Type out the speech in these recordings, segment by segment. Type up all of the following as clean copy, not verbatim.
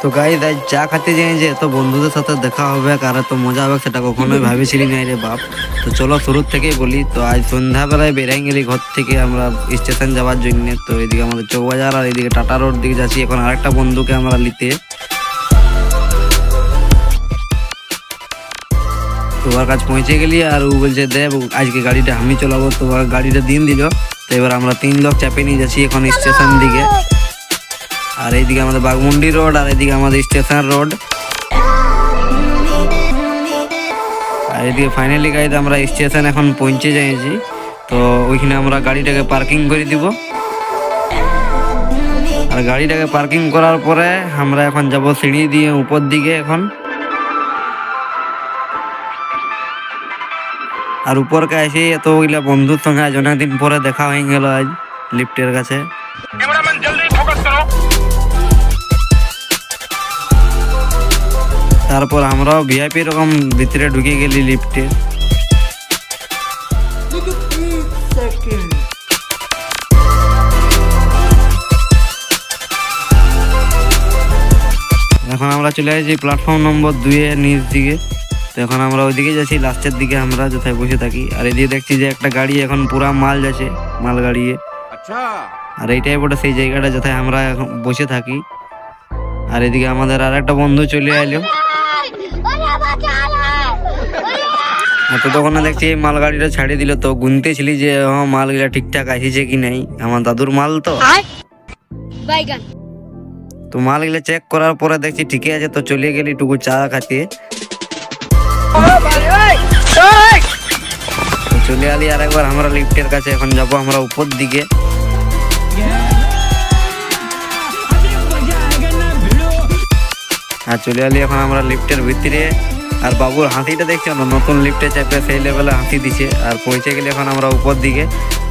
তো গাইস আজ চা খেতে যাই যে এত বন্ধুদের সাথে দেখা হবে আর এত মজা হবে সেটা কখনোই ভাবিছিলি না রে বাপ। তো চলো শুরুর থেকেই বলি। তো আজ সন্ধ্যাবেলায় বেরিয়ে গেলি ঘর থেকে আমরা স্টেশন যাওয়ার জন্য। তো এদিকে আমাদের চৌবাজার আর এদিকে টাটা রোড দিকে যাচ্ছি এখন আরেকটা বন্ধুকে আমরা নিতে। তো ওর কাছে পৌঁছে গেলি আর ও বলছে দেব আজকে গাড়িটা আমি চালাবো। তো গাড়িটা দিন দিল। তো এবার আমরা 3 লোক চাপে নিয়ে যাচ্ছি এখন স্টেশন দিকে। আর এইদিকে আমাদের বাগমুন্ডি রোড আর এদিকে আমাদের স্টেশন রোড। আর এদিকে ফাইনালি গাইতে আমরা স্টেশন এখন পৌঁছে যাইছি। তো ওইখানে আমরা গাড়িটাকে পার্কিং করে দিব। আর গাড়িটাকে পার্কিং করার পরে আমরা এখন যাব সিঁড়ি দিয়ে উপর দিকে এখন। আর উপরকে আসি এত ওইলা বন্ধুর সঙ্গে আজ অনেকদিন পরে দেখা হয়ে গেল আজ লিফটের কাছে। তারপর আমরাও ভিআইপি রকম ভিতরে ঢুকে গেলি লিফটে। এখন আমরা চলে আসছি প্ল্যাটফর্ম নম্বর 2 এর নিচ দিকে। তো এখন আমরা ওইদিকে যাচ্ছি লাস্টের দিকে আমরা যথায় বসে থাকি। আর এদিকে দেখছি যে একটা গাড়ি এখন পুরা মাল যাচ্ছে মাল গাড়িয়ে। আর এইটাই বটে সেই জায়গাটা যথায় আমরা এখন বসে থাকি। আর এদিকে আমাদের আর একটা বন্ধু চলে এলো। তো তখন দেখছি এই মাল গাড়িটা ছাড়িয়ে দিল। তো গুনতেছিলি যে মালগুলা ঠিকঠাক আসিছে কি নাই, আমার দাদুর মাল তো মালগুলা চেক করার পরে দেখছি ঠিকই আছে। তো চলে গেলি টুকু চা খাতে। চলে আলি আর একবার আমরা লিফটের কাছে। এখন যাবো আমরা উপর দিকে। আর চলে আলি এখন আমরা লিফটের ভিতরে। আর বাবুর হাসিটা দেখছো না, নতুন লিফটে চেপে সেই লেভেলে হাসি দিছে। আর পৌঁছে গেলে এখন আমরা উপর দিকে।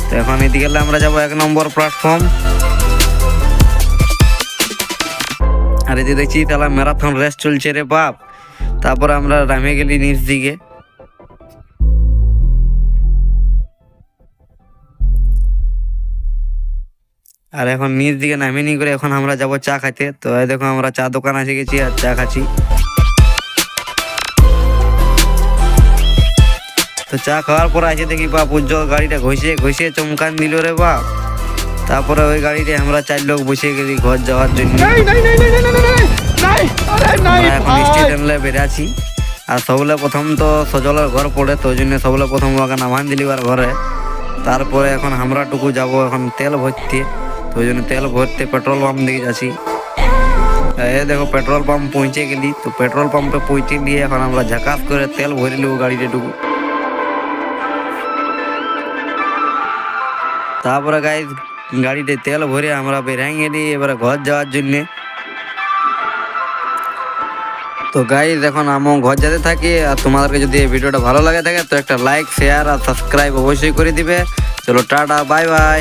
তো এখন এদিকে আমরা যাবো 1 নম্বর প্ল্যাটফর্ম। আর এদিকে দেখছি তাহলে ম্যারাথন রেস চলছে রে বাপ। তারপরে আমরা নামে গেলি নিচ দিকে। আর এখন নিচ দিকে নামে নি করে এখন আমরা যাব চা খাইতে। তো দেখো আমরা চা দোকান এসে গেছি আর চা খাচ্ছি। তো চা খাওয়ার পর আছে দেখি বাপ উজ্জ্বল গাড়িটা ঘষে চমকান দিল রে বাপ। তারপরে ওই গাড়িতে আমরা 4 লোক বসে গেছি ঘর যাওয়ার জন্য। এখন স্টেশনে বেড়ে আছি। আর সবলে প্রথম তো সজলের ঘর পড়ে, তো ওই জন্য সবলে প্রথম ওকে নামান দিলিবার ঘরে। তারপরে এখন আমরা টুকু যাব এখন তেল ভরতে। তো ওই জন্য তেল ভরতে পেট্রোল পাম্প দিকে যাচ্ছি। দেখো পেট্রোল পাম্প পৌঁছে গেলি। তো পেট্রোল পাম্পে পৌঁছে গিয়ে এখন আমরা ঝাকাস করে তেল ভরিলি ও গাড়িটা টুকু। তারপরে গাইস গাড়িতে তেল ভরে আমরা বেরিয়ে গেলি এবারে ঘর যাওয়ার জন্য। তো গাইস এখন আমি ঘর যেতে থাকি। আর তোমাদেরকে যদি এই ভিডিওটা ভালো লাগে থাকে তো একটা লাইক শেয়ার আর সাবস্ক্রাইব অবশ্যই করে দিবে। চলো টাটা বাই বাই।